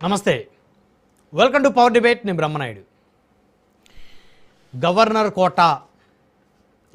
నమస్తే, welcome to power debate. నేను Brahmanaidu. Governor quota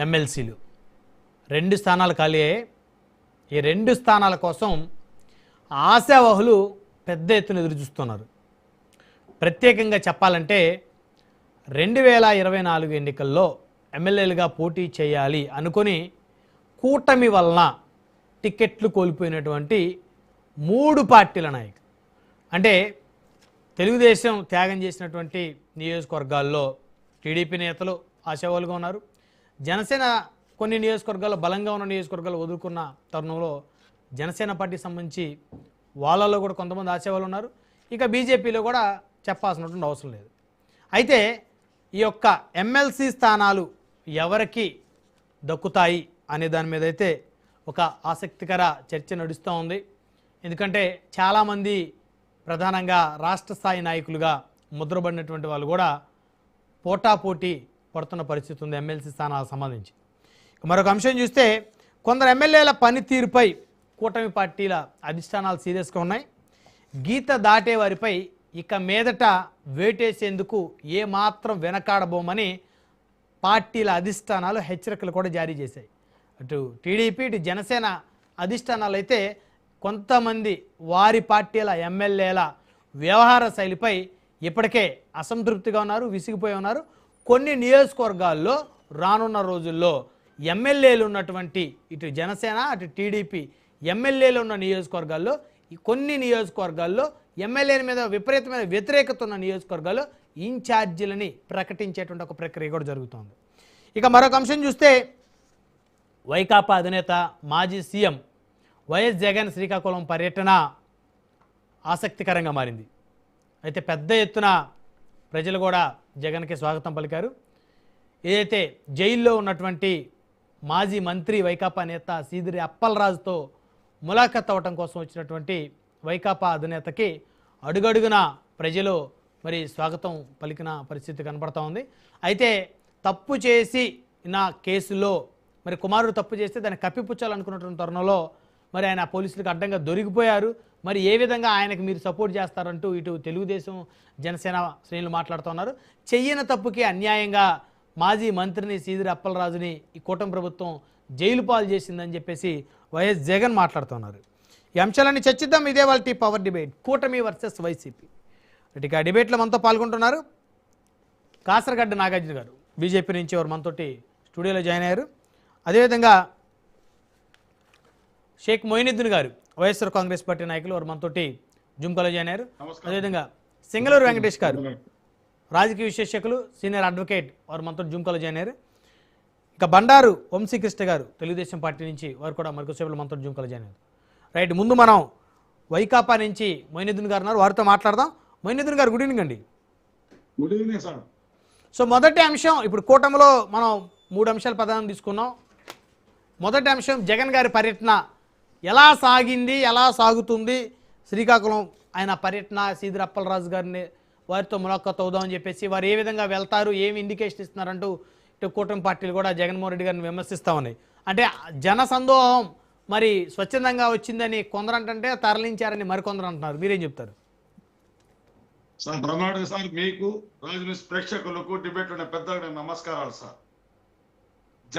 ఎమ్మెల్సీలు 2 స్థానాలు ఖాళీ అయ్యాయి. ఈ 2 స్థానాల కోసం ఆశావహులు పెద్ద ఎత్తున ఎదురు చూస్తున్నారు. ప్రత్యేకంగా చెప్పాలంటే 2024 ఎన్నికల్లో ఎమ్మెల్యేలుగా పోటీ చేయాలి అనుకొని కూటమి వలన టికెట్లు కోల్పోయినటువంటి 3 పార్టీల నాయకులు, అంటే తెలుగుదేశం త్యాగం చేసినటువంటి నియోజకవర్గాల్లో టీడీపీ నేతలు ఆశావాలుగా ఉన్నారు. జనసేన కొన్ని నియోజకవర్గాల్లో బలంగా ఉన్న నియోజకవర్గాలు వదులుకున్న తరుణంలో జనసేన పార్టీకి సంబంధించి వాళ్ళలో కూడా కొంతమంది ఆశావాలు ఉన్నారు. ఇక బీజేపీలో కూడా చెప్పాల్సినటువంటి అవసరం లేదు. అయితే ఈ యొక్క ఎమ్మెల్సీ స్థానాలు ఎవరికి దక్కుతాయి అనే దాని మీద అయితే ఒక ఆసక్తికర చర్చ నడుస్తూ ఉంది. ఎందుకంటే చాలామంది ప్రధానంగా రాష్ట్ర స్థాయి నాయకులుగా ముద్రపడినటువంటి వాళ్ళు కూడా పోటాపోటీ పడుతున్న పరిస్థితి ఉంది ఎమ్మెల్సీ స్థానాలకు సంబంధించి. మరొక అంశం చూస్తే కొందరు ఎమ్మెల్యేల పనితీరుపై కూటమి పార్టీల అధిష్టానాలు సీరియస్గా ఉన్నాయి. గీత దాటే వారిపై ఇక మీదట వేటేసేందుకు ఏమాత్రం వెనకాడబోమని పార్టీల అధిష్టానాలు హెచ్చరికలు కూడా జారీ చేశాయి. అటు టీడీపీ ఇటు జనసేన అధిష్టానాలు అయితే కొంతమంది వారి పార్టీల ఎమ్మెల్యేల వ్యవహార శైలిపై ఇప్పటికే అసంతృప్తిగా ఉన్నారు, విసిగిపోయి ఉన్నారు. కొన్ని నియోజకవర్గాల్లో రానున్న రోజుల్లో ఎమ్మెల్యేలు ఉన్నటువంటి ఇటు జనసేన అటు టీడీపీ ఎమ్మెల్యేలు ఉన్న నియోజకవర్గాల్లో కొన్ని నియోజకవర్గాల్లో ఎమ్మెల్యేల మీద విపరీతమైన వ్యతిరేకత ఉన్న నియోజకవర్గాల్లో ఇన్ఛార్జీలని ప్రకటించేటువంటి ఒక ప్రక్రియ కూడా జరుగుతోంది. ఇక మరొక అంశం చూస్తే వైకాపా అధినేత మాజీ సీఎం వైఎస్ జగన్ శ్రీకాకుళం పర్యటన ఆసక్తికరంగా మారింది. అయితే పెద్ద ఎత్తున ప్రజలు కూడా జగన్కి స్వాగతం పలికారు. ఏదైతే జైల్లో ఉన్నటువంటి మాజీ మంత్రి వైకాపా నేత సీదిరి అప్పలరాజుతో ములాఖత్ అవ్వటం కోసం వచ్చినటువంటి వైకాపా అధినేతకి అడుగడుగున ప్రజలు మరి స్వాగతం పలికిన పరిస్థితి కనపడతా ఉంది. అయితే తప్పు చేసి నా కేసులో మరి కుమారుడు తప్పు చేస్తే దాన్ని కప్పిపుచ్చాలనుకున్నటువంటి తరుణంలో మరి ఆయన పోలీసులకు అడ్డంగా దొరికిపోయారు. మరి ఏ విధంగా ఆయనకు మీరు సపోర్ట్ చేస్తారంటూ ఇటు తెలుగుదేశం జనసేన శ్రేణులు మాట్లాడుతున్నారు. చెయ్యని తప్పుకి అన్యాయంగా మాజీ మంత్రిని సీదిరి అప్పలరాజుని ఈ కూటమి ప్రభుత్వం జైలు పాలు చేసిందని చెప్పేసి వైఎస్ జగన్ మాట్లాడుతున్నారు. ఈ అంశాలన్నీ చర్చిద్దాం. ఇదే వాళ్ళ పవర్ డిబేట్, కూటమి వర్సెస్ వైసీపీ. ఇక డిబేట్లో మనతో పాల్గొంటున్నారు కాసరగడ్డ నాగార్జున గారు, బీజేపీ నుంచి వారు మనతోటి స్టూడియోలో జాయిన్ అయ్యారు. అదేవిధంగా షేక్ మొయినుద్దీన్ గారు, వైఎస్ఆర్ కాంగ్రెస్ పార్టీ నాయకులు, వారు మనతోటి జూమ్ కాల్లో జాయిన్ అయ్యారు. అదేవిధంగా సింగళూరు వెంకటేష్ గారు, రాజకీయ విశ్లేషకులు, సీనియర్ అడ్వకేట్, వారు మనతో జూమ్ కాల్లో జాయిన్ అయ్యారు. ఇక బండారు వంశీకృష్ణ గారు, తెలుగుదేశం పార్టీ నుంచి, వారు కూడా మరికొద్దిసేపులో మనతో జూమ్ కాల్లో జాయిన్ అయ్యారు. రైట్, ముందు మనం వైకాపా నుంచి మొయినుద్దీన్ గారు ఉన్నారు, వారితో మాట్లాడదాం. మొయినుద్దీన్ గారు, గుడ్ ఈవినింగ్ అండి. Good evening sir. సో మొదటి అంశం, ఇప్పుడు కూటమిలో మనం 3 అంశాలు ప్రధానం తీసుకున్నాం. మొదటి అంశం జగన్ గారి పర్యటన ఎలా సాగింది, ఎలా సాగుతుంది, శ్రీకాకుళం ఆయన పర్యటన, సీదిరి అప్పలరాజు గారిని వారితో ములాఖత్ అవుదామని చెప్పేసి వారు ఏ విధంగా వెళ్తారు, ఏమి ఇండికేషన్ ఇస్తున్నారంటూ ఇటు కూటమి పార్టీలు కూడా జగన్మోహన్ రెడ్డి గారిని విమర్శిస్తూ ఉన్నాయి. అంటే జన సందోహం మరి స్వచ్ఛందంగా వచ్చిందని కొందరంటే తరలించారని మరికొందరు అంటున్నారు. మీరేం చెప్తారు సార్? బ్రహ్మాండ సార్, మీకు రాజనీతి ప్రేక్షకులకు డిబేట్ ఉన్న పెద్దగా నమస్కారాలు సార్.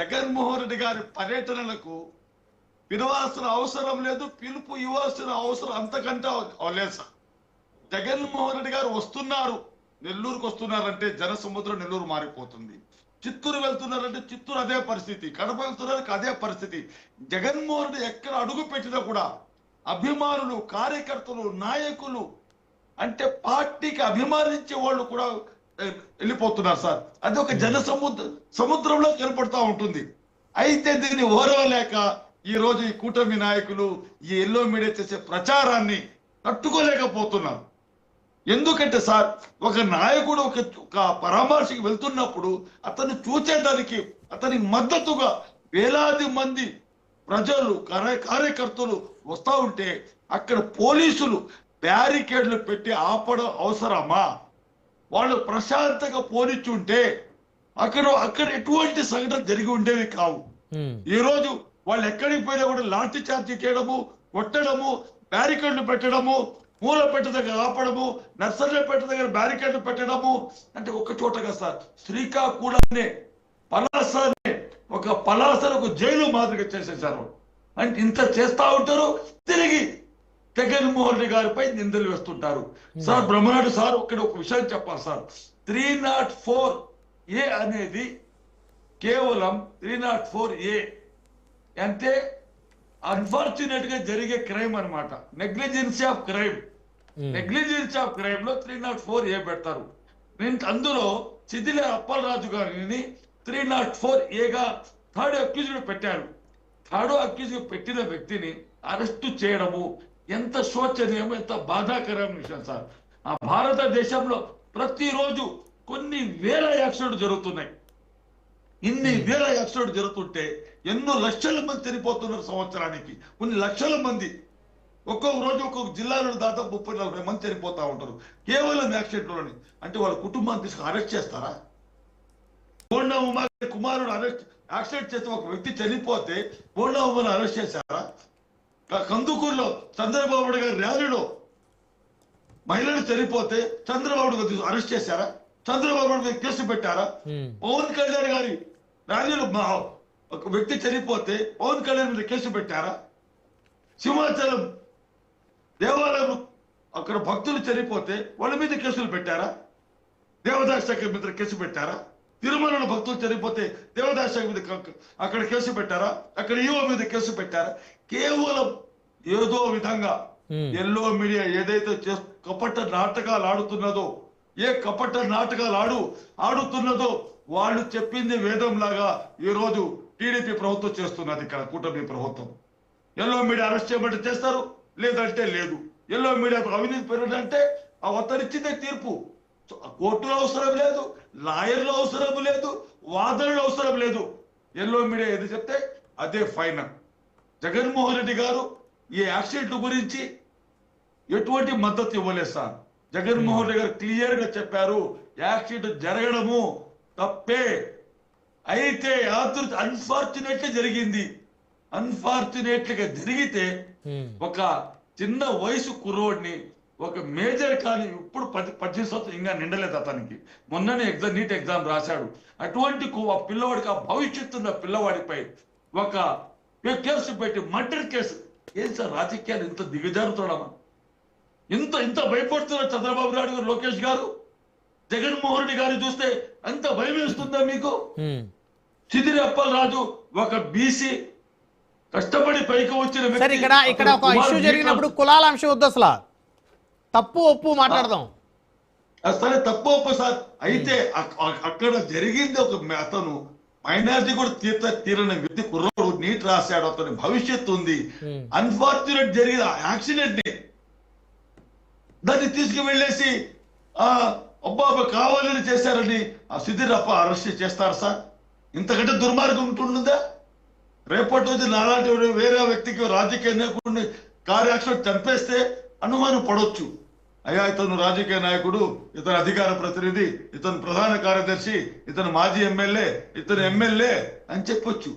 జగన్మోహన్ రెడ్డి గారి పర్యటనలకు పిలవాల్సిన అవసరం లేదు, పిలుపు ఇవ్వాల్సిన అవసరం అంతకంటే లేదు సార్. జగన్మోహన్ రెడ్డి గారు వస్తున్నారు, నెల్లూరుకు వస్తున్నారంటే జన సముద్రం నెల్లూరు మారిపోతుంది. చిత్తూరు వెళ్తున్నారంటే చిత్తూరు అదే పరిస్థితి, కడప వెళ్తున్నారంటే అదే పరిస్థితి. జగన్మోహన్ రెడ్డి ఎక్కడ అడుగు పెట్టినా కూడా అభిమానులు, కార్యకర్తలు, నాయకులు, అంటే పార్టీకి అభిమానించే వాళ్ళు కూడా వెళ్ళిపోతున్నారు సార్. అది ఒక జన సముద్రంలో కనపడతా ఉంటుంది. అయితే దీన్ని ఓరవలేక ఈ రోజు ఈ కూటమి నాయకులు ఈ ఎల్లో మీడియా చేసే ప్రచారాన్ని తట్టుకోలేకపోతున్నారు. ఎందుకంటే సార్, ఒక నాయకుడు ఒక పరామర్శకు వెళ్తున్నప్పుడు అతన్ని చూసేదానికి అతని మద్దతుగా వేలాది మంది ప్రజలు, కార్యకర్తలు వస్తా ఉంటే అక్కడ పోలీసులు బ్యారికేడ్లు పెట్టి ఆపడం అవసరమా? వాళ్ళు ప్రశాంతంగా పోనిచ్చుంటే అక్కడ ఎటువంటి సంఘటన జరిగి ఉండేవి కావు. ఈ రోజు వాళ్ళు ఎక్కడికి పోయినా కూడా లాఠీ చార్జీ చేయడము, కొట్టడము, బ్యారికేడ్లు పెట్టడము, మూలపేట దగ్గర ఆపడము, నర్సరీపేట దగ్గర బ్యారికేడ్ పెట్టడము, అంటే ఒక్క చోటగా సార్ శ్రీకాకుళాన్ని పలాసనే ఒక పలాసలకు జైలు మాదిరిగా చేసేసారు. అంటే ఇంత చేస్తా ఉంటారు, తిరిగి జగన్మోహన్ రెడ్డి గారిపై నిందలు వేస్తుంటారు. సార్ బ్రహ్మనాయుడు సార్ ఇక్కడ ఒక విషయం చెప్పాలి సార్. 304A అనేది కేవలం 304A అంటే అన్ఫార్చునేట్ గా జరిగే క్రైమ్ అన్నమాట. Negligence of crime. Negligence of crime లో 304A పెడతారు. అందులో చిదిల అప్పలరాజు గారిని 304A థర్డ్ అక్యూజ్డ్ పెట్టారు. థర్డ్ అక్యూజ్డ్ పెట్టిన వ్యక్తిని అరెస్టు చేయడము ఎంత శోచనీయం, ఎంత బాధాకరమైన విషయం సార్. ఆ భారతదేశంలో ప్రతిరోజు కొన్ని వేల యాక్సిడెంట్ జరుగుతున్నాయి. ఇన్ని వేల యాక్సిడెంట్ జరుగుతుంటే ఎన్నో లక్షల మంది చనిపోతున్నారు సంవత్సరానికి. కొన్ని లక్షల మంది ఒక్కొక్క రోజు ఒక్కొక్క జిల్లాలో దాదాపు 30-40 మంది చనిపోతా ఉంటారు కేవలం యాక్సిడెంట్లోని. అంటే వాళ్ళ కుటుంబాన్ని తీసుకుని అరెస్ట్ చేస్తారా? బోండా ఉమా కుమారుడు అరెస్ట్ యాక్సిడెంట్ చేస్తే ఒక వ్యక్తి చనిపోతే బోండా ఉమాను అరెస్ట్ చేశారా? కందుకూరులో చంద్రబాబు నాయుడు గారి ర్యాలీలో మహిళలు చనిపోతే చంద్రబాబు గారు అరెస్ట్ చేశారా? చంద్రబాబు నాయుడు గారు కేసు పెట్టారా? పవన్ కళ్యాణ్ గారి ర్యాలీలో ఒక వ్యక్తి చనిపోతే పవన్ కళ్యాణ్ మీద కేసు పెట్టారా? సింహాచలం దేవాలయం అక్కడ భక్తులు చనిపోతే వాళ్ళ మీద కేసులు పెట్టారా? దేవదాస్ శాఖ మీద కేసు పెట్టారా? తిరుమలలో భక్తులు చనిపోతే దేవదాస్ శాఖ మీద అక్కడ కేసు పెట్టారా? అక్కడ ఈవో మీద కేసు పెట్టారా? కేవలం ఏదో విధంగా ఎల్లో మీడియా ఏదైతే కపట నాటకాలు ఆడుతున్నదో, ఏ కపట నాటకాలు ఆడుతున్నదో వాళ్ళు చెప్పింది వేదం లాగా ఈ రోజు టీడీపీ ప్రభుత్వం చేస్తున్నది. ఇక్కడ కూటమి ప్రభుత్వం ఎల్లో మీడియా అరెస్ట్ చేయమంటే చేస్తారు, లేదంటే లేదు. ఎల్లో మీడియాకు అవినీతి పెరగడంటే ఆ ఒత్తరిచ్చిందే తీర్పు. కోర్టులో అవసరం లేదు, లాయర్లు అవసరం లేదు, వాదనలు అవసరం లేదు. ఎల్లో మీడియా ఏది చెప్తే అదే ఫైనల్. జగన్మోహన్ రెడ్డి గారు ఈ యాక్సిడెంట్ గురించి ఎటువంటి మద్దతు ఇవ్వలేదు సార్. జగన్మోహన్ రెడ్డి గారు క్లియర్ గా చెప్పారు, యాక్సిడెంట్ జరగడము తప్పే, అయితే అన్ఫార్చునేట్లీ జరిగింది. అన్ఫార్చునేట్లీగా జరిగితే ఒక చిన్న వయసు కుర్రోడిని ఒక మేజర్ కానీ ఇప్పుడు 18 సంవత్సరం ఇంకా నిండలేదు అతనికి. మొన్ననే నీట్ ఎగ్జామ్ రాశాడు. అటువంటి పిల్లవాడికి ఆ భవిష్యత్తు ఉన్న పిల్లవాడిపై ఒక కేసు పెట్టి మర్డర్ కేసు. ఏం సార్ రాజకీయాలు ఇంత దిగజారుతాడమా? ఇంత భయపడుతున్నారు చంద్రబాబు నాయుడు గారు, లోకేష్ గారు, జగన్మోహన్ రెడ్డి గారు చూస్తే అంత భయం వేస్తుందా మీకు? చిదిరి అప్పలరాజు ఒక బీసీ కష్టపడి పైకి వచ్చిన ఇక్కడ ఒక ఇష్యూ జరిగినప్పుడు కులాల అంశం వద్దు, అసలు తప్పు ఒప్పు మాట్లాడదాం. సరే తప్పు ఒప్పు సార్. అయితే అక్కడ జరిగింది ఒక అతను మైనారిటీ కూడా తీరని వ్యక్తి, కుర్రోడు నీట్ రాశాడు, అతని భవిష్యత్తు ఉంది. అన్ఫార్చునేట్ జరిగిన యాక్సిడెంట్ ని దాన్ని తీసుకువెళ్ళేసి అబ్బా కావాలని చేశారని ఆ సిద్ధిరప్ప అరెస్ట్ చేస్తారు సార్? ఇంతకంటే దుర్మార్గం ఉంటుందా? రేపటి రోజు నాలాంటి వేరే వ్యక్తికి రాజకీయ నాయకుడిని కారు యాక్సిడెంట్ చంపేస్తే అనుమానం పడవచ్చు. అయ్యా ఇతను రాజకీయ నాయకుడు, ఇతను అధికార ప్రతినిధి, ఇతను ప్రధాన కార్యదర్శి, ఇతను మాజీ ఎమ్మెల్యే, ఇతను ఎమ్మెల్యే అని చెప్పొచ్చు.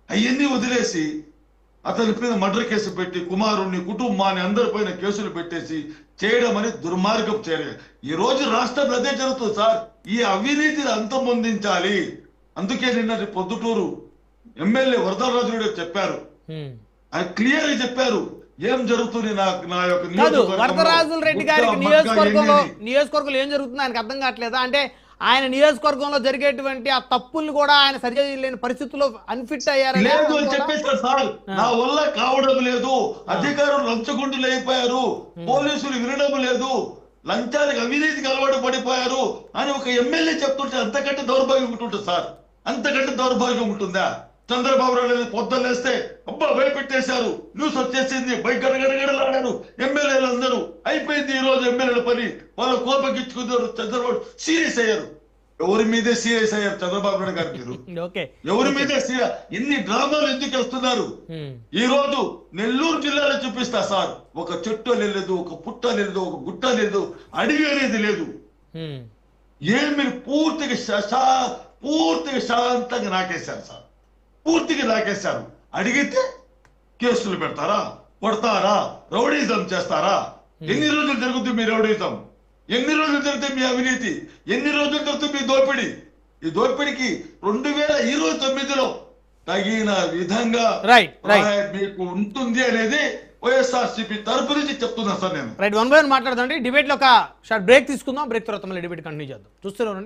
అవన్నీ వదిలేసి అతని మీద మర్డర్ కేసు పెట్టి కుమారుణ్ణి, కుటుంబాన్ని అందరిపైన కేసులు పెట్టేసి చేయడం అనేది దుర్మార్గం చర్య. ఈ రోజు రాష్ట్రంలో అదే జరుగుతుంది సార్. ఈ అవినీతిని అంతమొందించాలి. అందుకే నిన్న పొద్దుటూరు ఎమ్మెల్యే వరదరాజు చెప్పారు, ఆయన క్లియర్ గా చెప్పారు ఏం జరుగుతుంది నా యొక్క వరదరాజుల రెడ్డి గారికి నియోజకవర్గంలో ఏం జరుగుతుంది ఆయనకు అర్థం కావట్లేదా? అంటే ఆయన నియోజకవర్గంలో జరిగేటువంటి ఆ తప్పుల్ని కూడా ఆయన సరిచేయలేని పరిస్థితుల్లో అన్ఫిట్ అయ్యారు లేదు అని చెప్పేసారు సార్. నా వల్ల కావడం లేదు, అధికారులు లంచగొండులు అయిపోయారు, పోలీసులు వినడం లేదు, లంచానికి అవినీతికి అలవాటు పడిపోయారు అని ఒక ఎమ్మెల్యే చెప్తుంటే అంతకంటే దౌర్భాగ్యం ఉంటుంటుంది సార్. అంతకంటే దౌర్భాగ్యం ఉంటుందా? చంద్రబాబు నాయుడు పొద్దున్నేస్తే అబ్బా భయపెట్టేశారు, న్యూస్ వచ్చేసింది, గడగడగడలాడారు ఎమ్మెల్యేలు అందరూ. అయిపోయింది ఈ రోజు ఎమ్మెల్యేల పని. వాళ్ళు కోపగించుకున్నారు, చంద్రబాబు సీరియస్ అయ్యారు. ఎవరి మీదే సీరియస్ అయ్యారు చంద్రబాబు నాయుడు గారు? మీరు ఎవరి మీదే సీరియస్? ఇన్ని డ్రామాలు ఎందుకు వస్తున్నారు? ఈ రోజు నెల్లూరు జిల్లాలో చూపిస్తా సార్, ఒక చెట్టు లేదు, ఒక పుట్ట లేదు, ఒక గుట్ట లేదు, అడవి అనేది లేదు. ఏమి పూర్తిగా శాంతంగా నాకేశారు సార్, పూర్తిగా నాకేశారు. అడిగితే కేసులు పెడతారా, కొడతారా, రౌడీజం చేస్తారా? ఎన్ని రోజులు జరుగుతుంది మీ రౌడీతం, ఎన్ని రోజులు జరుగుతుంది మీ అవినీతి, ఎన్ని రోజులు జరుగుతుంది మీ దోపిడీ. ఈ దోపిడీకి 2029లో తగిన విధంగా మీకు ఉంటుంది అనేది వైఎస్ఆర్సీపీ తరపు నుంచి చెప్తున్నా సార్ నేను. రైట్, 1 by 1 మాట్లాడదాం. డిబేట్లో ఒక షార్ట్ బ్రేక్ తీసుకుందాం. బ్రేక్ తర్వాత మళ్ళీ డిబేట్ కంటిన్యూ చేద్దాం. చూస్తూనే ఉండండి.